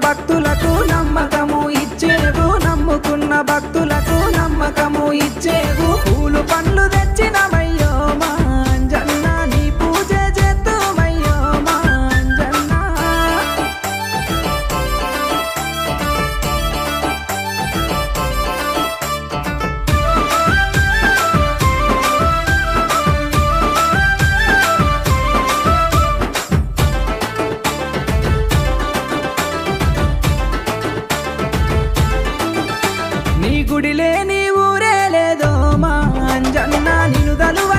భక్తులకు నమ్మకము ఇచ్చేవు, నమ్ముకున్న భక్తులకు నమ్మకము ఇచ్చేవు. పూలు పండ్లు తెచ్చినమయ్యో మా అంజన్న, నీ పూజ చేద్దుమయ్యో మా అంజన్న. నీ గుడిలే నీ ఊరే లేదో మా అంజన్న, నిన్ను దలువ